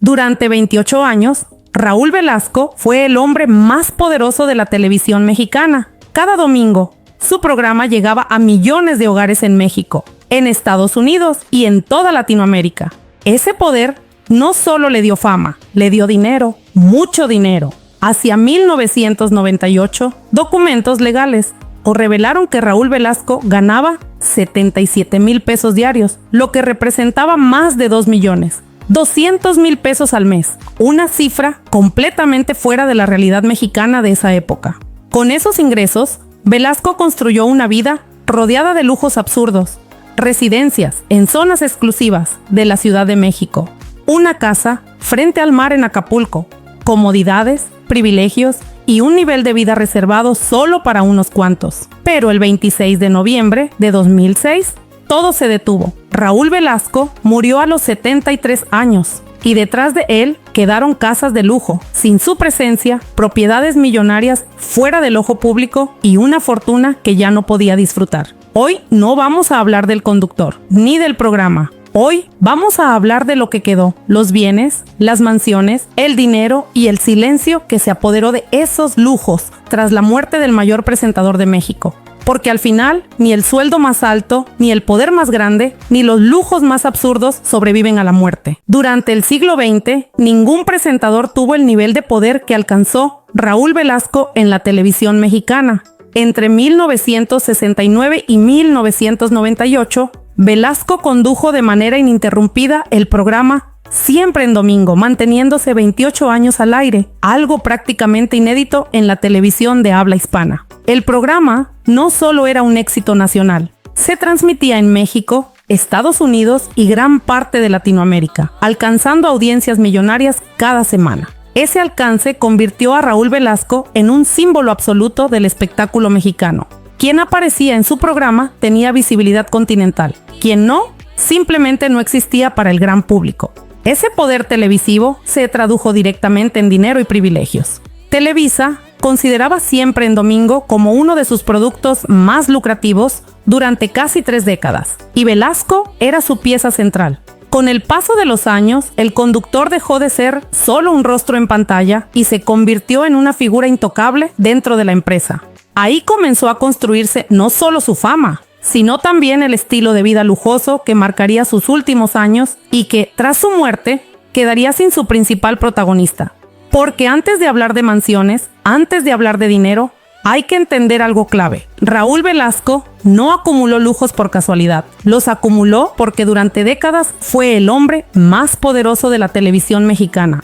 Durante 28 años, Raúl Velasco fue el hombre más poderoso de la televisión mexicana. Cada domingo, su programa llegaba a millones de hogares en México, en Estados Unidos y en toda Latinoamérica. Ese poder no solo le dio fama, le dio dinero, mucho dinero. Hacia 1998, documentos legales revelaron que Raúl Velasco ganaba 77,000 pesos diarios, lo que representaba más de 2 millones. 200,000 pesos al mes, una cifra completamente fuera de la realidad mexicana de esa época. Con esos ingresos, Velasco construyó una vida rodeada de lujos absurdos, residencias en zonas exclusivas de la Ciudad de México, una casa frente al mar en Acapulco, comodidades, privilegios y un nivel de vida reservado solo para unos cuantos. Pero el 26 de noviembre de 2006, todo se detuvo. Raúl Velasco murió a los 73 años y detrás de él quedaron casas de lujo, sin su presencia, propiedades millonarias fuera del ojo público y una fortuna que ya no podía disfrutar. Hoy no vamos a hablar del conductor, ni del programa. Hoy vamos a hablar de lo que quedó, los bienes, las mansiones, el dinero y el silencio que se apoderó de esos lujos tras la muerte del mayor presentador de México. Porque al final, ni el sueldo más alto, ni el poder más grande, ni los lujos más absurdos sobreviven a la muerte. Durante el siglo XX, ningún presentador tuvo el nivel de poder que alcanzó Raúl Velasco en la televisión mexicana. Entre 1969 y 1998, Velasco condujo de manera ininterrumpida el programa Siempre en Domingo, manteniéndose 28 años al aire, algo prácticamente inédito en la televisión de habla hispana. El programa no solo era un éxito nacional, se transmitía en México, Estados Unidos y gran parte de Latinoamérica, alcanzando audiencias millonarias cada semana. Ese alcance convirtió a Raúl Velasco en un símbolo absoluto del espectáculo mexicano. Quien aparecía en su programa tenía visibilidad continental, quien no, simplemente no existía para el gran público. Ese poder televisivo se tradujo directamente en dinero y privilegios. Televisa consideraba Siempre en Domingo como uno de sus productos más lucrativos durante casi 3 décadas, y Velasco era su pieza central. Con el paso de los años, el conductor dejó de ser solo un rostro en pantalla y se convirtió en una figura intocable dentro de la empresa. Ahí comenzó a construirse no solo su fama, sino también el estilo de vida lujoso que marcaría sus últimos años y que, tras su muerte, quedaría sin su principal protagonista. Porque antes de hablar de mansiones, antes de hablar de dinero, hay que entender algo clave. Raúl Velasco no acumuló lujos por casualidad. Los acumuló porque durante décadas fue el hombre más poderoso de la televisión mexicana.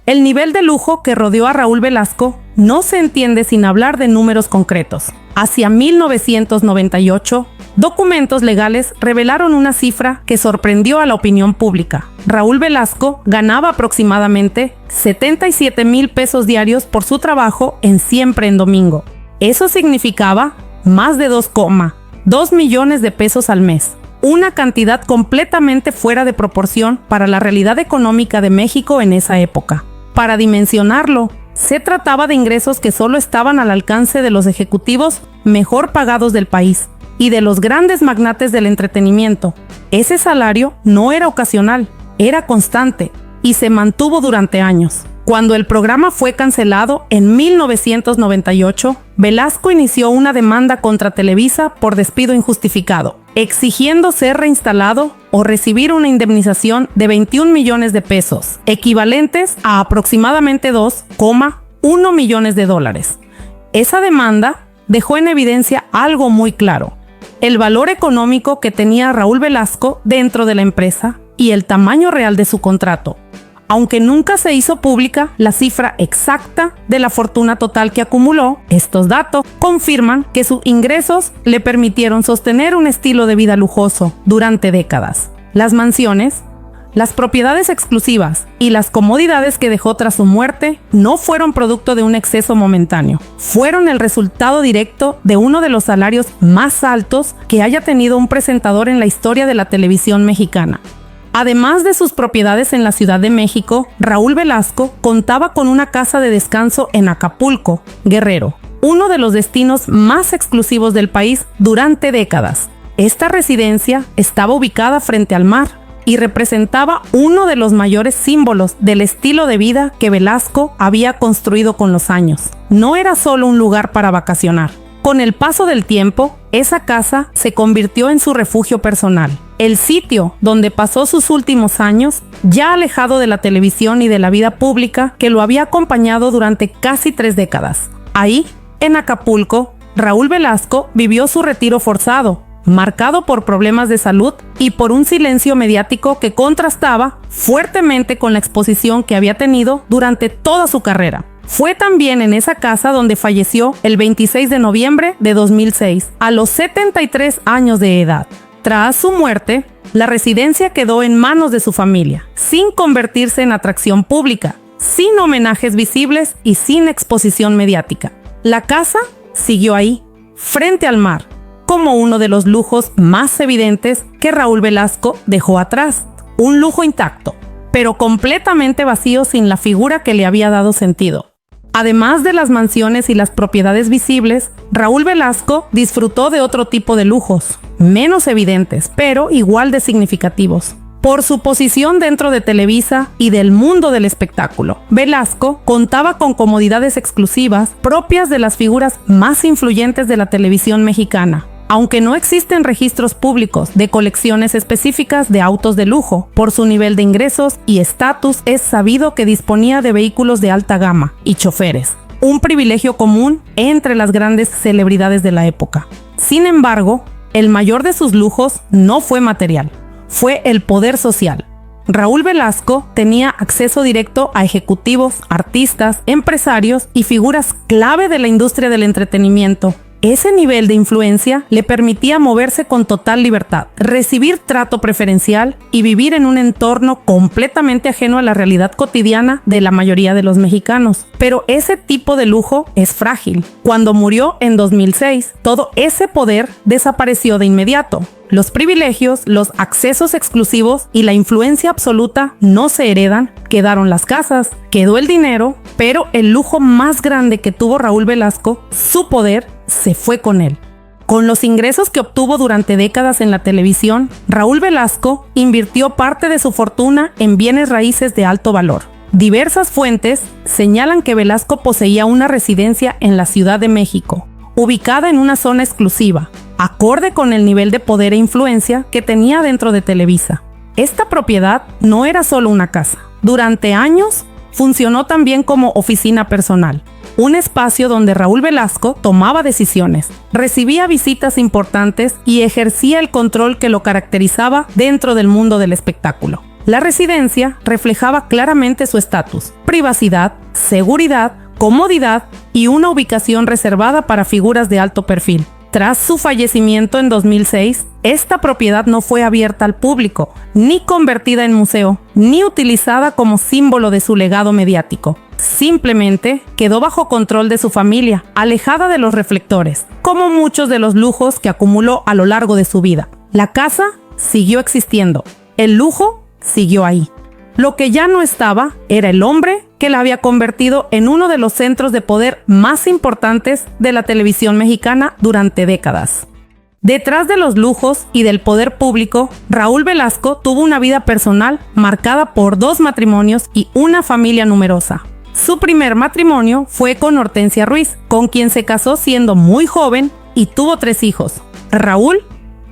El nivel de lujo que rodeó a Raúl Velasco no se entiende sin hablar de números concretos. Hacia 1998, documentos legales revelaron una cifra que sorprendió a la opinión pública. Raúl Velasco ganaba aproximadamente 77,000 pesos diarios por su trabajo en Siempre en Domingo. Eso significaba más de 2,2 millones de pesos al mes. Una cantidad completamente fuera de proporción para la realidad económica de México en esa época. Para dimensionarlo, se trataba de ingresos que solo estaban al alcance de los ejecutivos mejor pagados del país y de los grandes magnates del entretenimiento. Ese salario no era ocasional, era constante y se mantuvo durante años. Cuando el programa fue cancelado en 1998, Velasco inició una demanda contra Televisa por despido injustificado, exigiendo ser reinstalado o recibir una indemnización de 21 millones de pesos, equivalentes a aproximadamente 2,1 millones de dólares. Esa demanda dejó en evidencia algo muy claro: el valor económico que tenía Raúl Velasco dentro de la empresa y el tamaño real de su contrato. Aunque nunca se hizo pública la cifra exacta de la fortuna total que acumuló, estos datos confirman que sus ingresos le permitieron sostener un estilo de vida lujoso durante décadas. Las mansiones, las propiedades exclusivas y las comodidades que dejó tras su muerte no fueron producto de un exceso momentáneo. Fueron el resultado directo de uno de los salarios más altos que haya tenido un presentador en la historia de la televisión mexicana. Además de sus propiedades en la Ciudad de México, Raúl Velasco contaba con una casa de descanso en Acapulco, Guerrero, uno de los destinos más exclusivos del país durante décadas. Esta residencia estaba ubicada frente al mar, y representaba uno de los mayores símbolos del estilo de vida que Velasco había construido con los años. No era solo un lugar para vacacionar. Con el paso del tiempo, esa casa se convirtió en su refugio personal, el sitio donde pasó sus últimos años, ya alejado de la televisión y de la vida pública que lo había acompañado durante casi 3 décadas. Ahí, en Acapulco, Raúl Velasco vivió su retiro forzado, marcado por problemas de salud y por un silencio mediático que contrastaba fuertemente con la exposición que había tenido durante toda su carrera. Fue también en esa casa donde falleció el 26 de noviembre de 2006, a los 73 años de edad. Tras su muerte, la residencia quedó en manos de su familia, sin convertirse en atracción pública, sin homenajes visibles y sin exposición mediática. La casa siguió ahí, frente al mar, como uno de los lujos más evidentes que Raúl Velasco dejó atrás. Un lujo intacto, pero completamente vacío, sin la figura que le había dado sentido. Además de las mansiones y las propiedades visibles, Raúl Velasco disfrutó de otro tipo de lujos, menos evidentes, pero igual de significativos. Por su posición dentro de Televisa y del mundo del espectáculo, Velasco contaba con comodidades exclusivas propias de las figuras más influyentes de la televisión mexicana. Aunque no existen registros públicos de colecciones específicas de autos de lujo, por su nivel de ingresos y estatus es sabido que disponía de vehículos de alta gama y choferes, un privilegio común entre las grandes celebridades de la época. Sin embargo, el mayor de sus lujos no fue material, fue el poder social. Raúl Velasco tenía acceso directo a ejecutivos, artistas, empresarios y figuras clave de la industria del entretenimiento. Ese nivel de influencia le permitía moverse con total libertad, recibir trato preferencial y vivir en un entorno completamente ajeno a la realidad cotidiana de la mayoría de los mexicanos. Pero ese tipo de lujo es frágil. Cuando murió en 2006, todo ese poder desapareció de inmediato. Los privilegios, los accesos exclusivos y la influencia absoluta no se heredan. Quedaron las casas, quedó el dinero, pero el lujo más grande que tuvo Raúl Velasco, su poder, se fue con él. Con los ingresos que obtuvo durante décadas en la televisión, Raúl Velasco invirtió parte de su fortuna en bienes raíces de alto valor. Diversas fuentes señalan que Velasco poseía una residencia en la Ciudad de México, ubicada en una zona exclusiva, acorde con el nivel de poder e influencia que tenía dentro de Televisa. Esta propiedad no era solo una casa. Durante años funcionó también como oficina personal, un espacio donde Raúl Velasco tomaba decisiones, recibía visitas importantes y ejercía el control que lo caracterizaba dentro del mundo del espectáculo. La residencia reflejaba claramente su estatus: privacidad, seguridad, comodidad y una ubicación reservada para figuras de alto perfil. Tras su fallecimiento en 2006, esta propiedad no fue abierta al público, ni convertida en museo, ni utilizada como símbolo de su legado mediático. Simplemente quedó bajo control de su familia, alejada de los reflectores, como muchos de los lujos que acumuló a lo largo de su vida. La casa siguió existiendo, el lujo siguió ahí. Lo que ya no estaba era el hombre que la había convertido en uno de los centros de poder más importantes de la televisión mexicana durante décadas. Detrás de los lujos y del poder público, Raúl Velasco tuvo una vida personal marcada por 2 matrimonios y una familia numerosa. Su primer matrimonio fue con Hortensia Ruiz, con quien se casó siendo muy joven y tuvo 3 hijos: Raúl,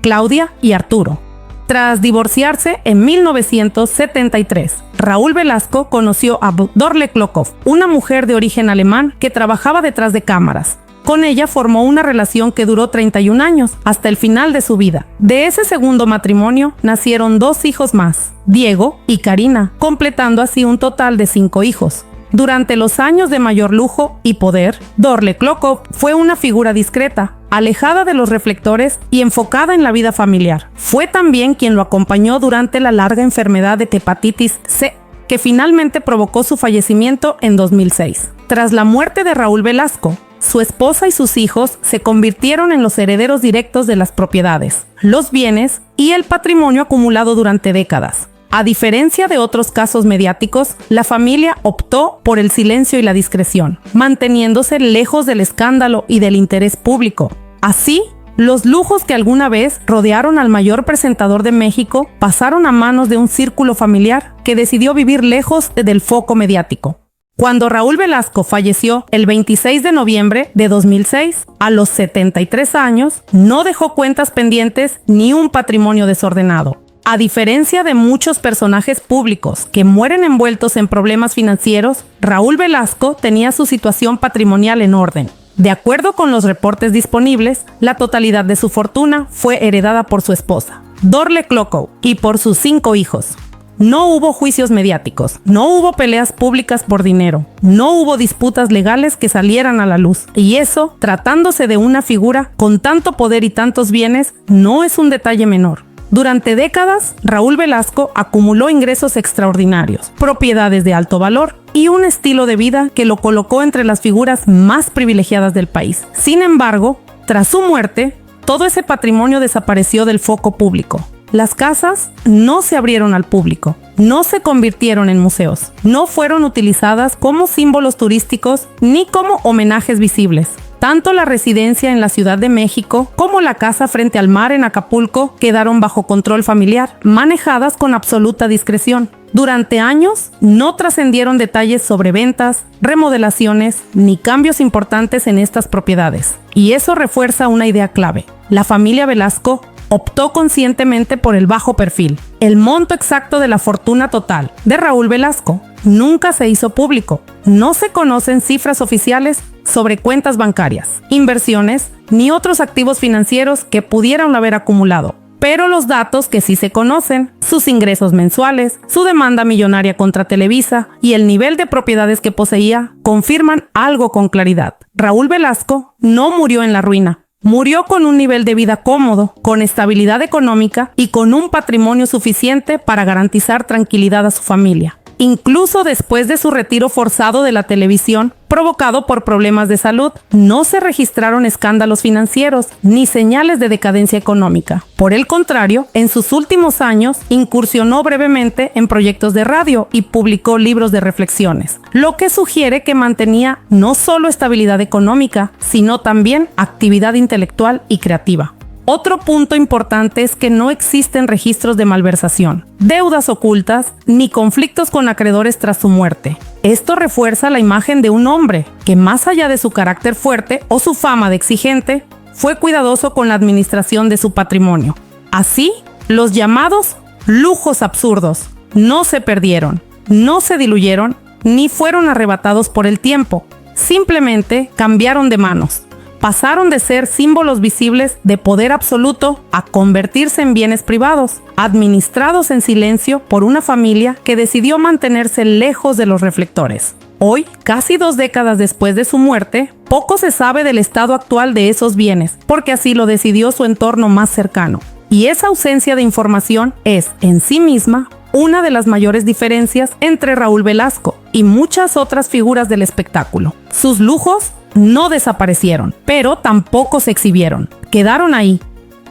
Claudia y Arturo. Tras divorciarse en 1973, Raúl Velasco conoció a Dorle Klokov, una mujer de origen alemán que trabajaba detrás de cámaras. Con ella formó una relación que duró 31 años, hasta el final de su vida. De ese segundo matrimonio nacieron 2 hijos más, Diego y Karina, completando así un total de 5 hijos. Durante los años de mayor lujo y poder, Dorle Klokov fue una figura discreta, alejada de los reflectores y enfocada en la vida familiar. Fue también quien lo acompañó durante la larga enfermedad de hepatitis C, que finalmente provocó su fallecimiento en 2006. Tras la muerte de Raúl Velasco, su esposa y sus hijos se convirtieron en los herederos directos de las propiedades, los bienes y el patrimonio acumulado durante décadas. A diferencia de otros casos mediáticos, la familia optó por el silencio y la discreción, manteniéndose lejos del escándalo y del interés público. Así, Los lujos que alguna vez rodearon al mayor presentador de México pasaron a manos de un círculo familiar que decidió vivir lejos del foco mediático. Cuando Raúl Velasco falleció el 26 de noviembre de 2006, a los 73 años, no dejó cuentas pendientes ni un patrimonio desordenado. A diferencia de muchos personajes públicos que mueren envueltos en problemas financieros, Raúl Velasco tenía su situación patrimonial en orden. De acuerdo con los reportes disponibles, la totalidad de su fortuna fue heredada por su esposa, Dorle Clocow, y por sus 5 hijos. No hubo juicios mediáticos, no hubo peleas públicas por dinero, no hubo disputas legales que salieran a la luz. Y eso, tratándose de una figura con tanto poder y tantos bienes, no es un detalle menor. Durante décadas, Raúl Velasco acumuló ingresos extraordinarios, propiedades de alto valor y un estilo de vida que lo colocó entre las figuras más privilegiadas del país. Sin embargo, tras su muerte, todo ese patrimonio desapareció del foco público. Las casas no se abrieron al público, no se convirtieron en museos, no fueron utilizadas como símbolos turísticos ni como homenajes visibles. Tanto la residencia en la Ciudad de México como la casa frente al mar en Acapulco quedaron bajo control familiar, manejadas con absoluta discreción. Durante años no trascendieron detalles sobre ventas, remodelaciones ni cambios importantes en estas propiedades. Y eso refuerza una idea clave. La familia Velasco optó conscientemente por el bajo perfil. El monto exacto de la fortuna total de Raúl Velasco nunca se hizo público. No se conocen cifras oficiales sobre cuentas bancarias, inversiones, ni otros activos financieros que pudieran haber acumulado. Pero los datos que sí se conocen, sus ingresos mensuales, su demanda millonaria contra Televisa y el nivel de propiedades que poseía, confirman algo con claridad. Raúl Velasco no murió en la ruina. Murió con un nivel de vida cómodo, con estabilidad económica y con un patrimonio suficiente para garantizar tranquilidad a su familia. Incluso después de su retiro forzado de la televisión, provocado por problemas de salud, no se registraron escándalos financieros ni señales de decadencia económica. Por el contrario, en sus últimos años incursionó brevemente en proyectos de radio y publicó libros de reflexiones, lo que sugiere que mantenía no solo estabilidad económica, sino también actividad intelectual y creativa. Otro punto importante es que no existen registros de malversación, deudas ocultas, ni conflictos con acreedores tras su muerte. Esto refuerza la imagen de un hombre que, más allá de su carácter fuerte o su fama de exigente, fue cuidadoso con la administración de su patrimonio. Así, los llamados lujos absurdos no se perdieron, no se diluyeron, ni fueron arrebatados por el tiempo. Simplemente cambiaron de manos. Pasaron de ser símbolos visibles de poder absoluto a convertirse en bienes privados, administrados en silencio por una familia que decidió mantenerse lejos de los reflectores. Hoy, casi 2 décadas después de su muerte, poco se sabe del estado actual de esos bienes, porque así lo decidió su entorno más cercano. Y esa ausencia de información es, en sí misma, una de las mayores diferencias entre Raúl Velasco y muchas otras figuras del espectáculo. Sus lujos no desaparecieron, pero tampoco se exhibieron. Quedaron ahí,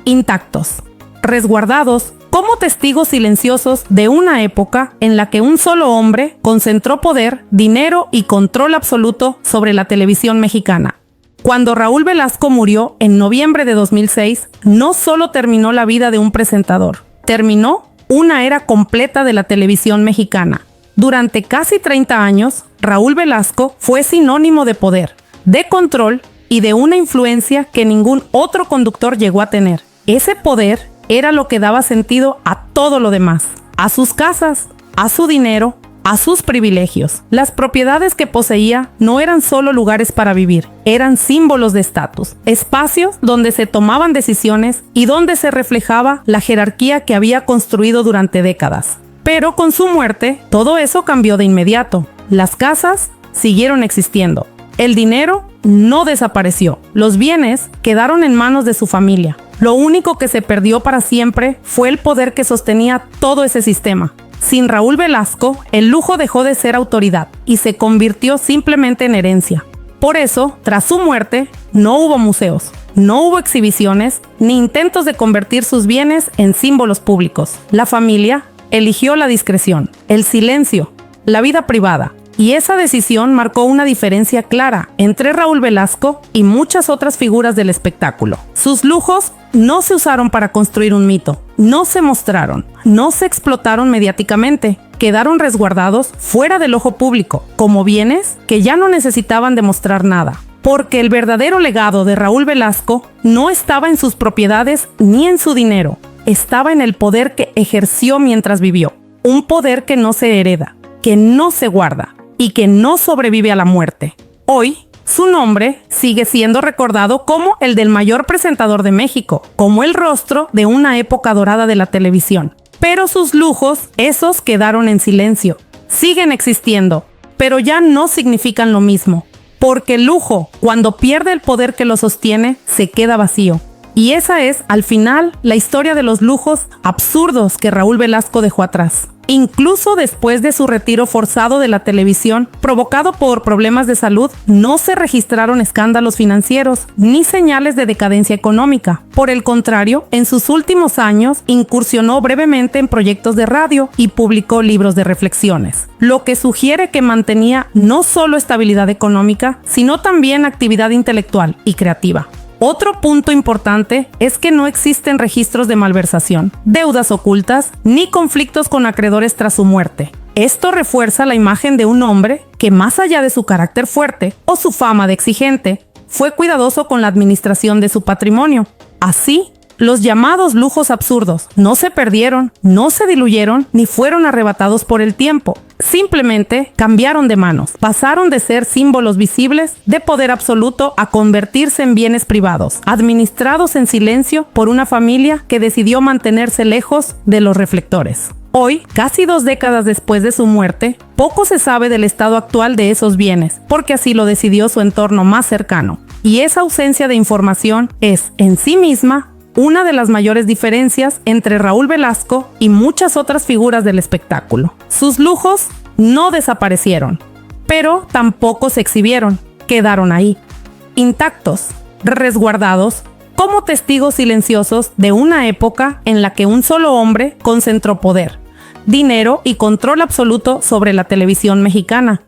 intactos, resguardados como testigos silenciosos de una época en la que un solo hombre concentró poder, dinero y control absoluto sobre la televisión mexicana. Cuando Raúl Velasco murió en noviembre de 2006, no solo terminó la vida de un presentador, terminó una era completa de la televisión mexicana. Durante casi 30 años, Raúl Velasco fue sinónimo de poder, de control y de una influencia que ningún otro conductor llegó a tener. Ese poder era lo que daba sentido a todo lo demás, a sus casas, a su dinero, a sus privilegios. Las propiedades que poseía no eran solo lugares para vivir, eran símbolos de estatus, espacios donde se tomaban decisiones y donde se reflejaba la jerarquía que había construido durante décadas. Pero con su muerte, todo eso cambió de inmediato. Las casas siguieron existiendo. El dinero no desapareció. Los bienes quedaron en manos de su familia. Lo único que se perdió para siempre fue el poder que sostenía todo ese sistema. Sin Raúl Velasco, el lujo dejó de ser autoridad y se convirtió simplemente en herencia. Por eso, tras su muerte, no hubo museos, no hubo exhibiciones, ni intentos de convertir sus bienes en símbolos públicos. La familia eligió la discreción, el silencio, la vida privada. Y esa decisión marcó una diferencia clara entre Raúl Velasco y muchas otras figuras del espectáculo. Sus lujos no se usaron para construir un mito, no se mostraron, no se explotaron mediáticamente, quedaron resguardados fuera del ojo público, como bienes que ya no necesitaban demostrar nada. Porque el verdadero legado de Raúl Velasco no estaba en sus propiedades ni en su dinero, estaba en el poder que ejerció mientras vivió. Un poder que no se hereda, que no se guarda y que no sobrevive a la muerte. Hoy, su nombre sigue siendo recordado como el del mayor presentador de México, como el rostro de una época dorada de la televisión. Pero sus lujos, esos quedaron en silencio. Siguen existiendo, pero ya no significan lo mismo. Porque el lujo, cuando pierde el poder que lo sostiene, se queda vacío. Y esa es, al final, la historia de los lujos absurdos que Raúl Velasco dejó atrás. Incluso después de su retiro forzado de la televisión, provocado por problemas de salud, no se registraron escándalos financieros ni señales de decadencia económica. Por el contrario, en sus últimos años incursionó brevemente en proyectos de radio y publicó libros de reflexiones, lo que sugiere que mantenía no solo estabilidad económica, sino también actividad intelectual y creativa. Otro punto importante es que no existen registros de malversación, deudas ocultas, ni conflictos con acreedores tras su muerte. Esto refuerza la imagen de un hombre que, más allá de su carácter fuerte o su fama de exigente, fue cuidadoso con la administración de su patrimonio. Así, los llamados lujos absurdos no se perdieron, no se diluyeron ni fueron arrebatados por el tiempo. Simplemente cambiaron de manos, pasaron de ser símbolos visibles de poder absoluto a convertirse en bienes privados, administrados en silencio por una familia que decidió mantenerse lejos de los reflectores. Hoy, casi 2 décadas después de su muerte, poco se sabe del estado actual de esos bienes, porque así lo decidió su entorno más cercano. Y esa ausencia de información es, en sí misma, una de las mayores diferencias entre Raúl Velasco y muchas otras figuras del espectáculo. Sus lujos no desaparecieron, pero tampoco se exhibieron, quedaron ahí, intactos, resguardados, como testigos silenciosos de una época en la que un solo hombre concentró poder, dinero y control absoluto sobre la televisión mexicana.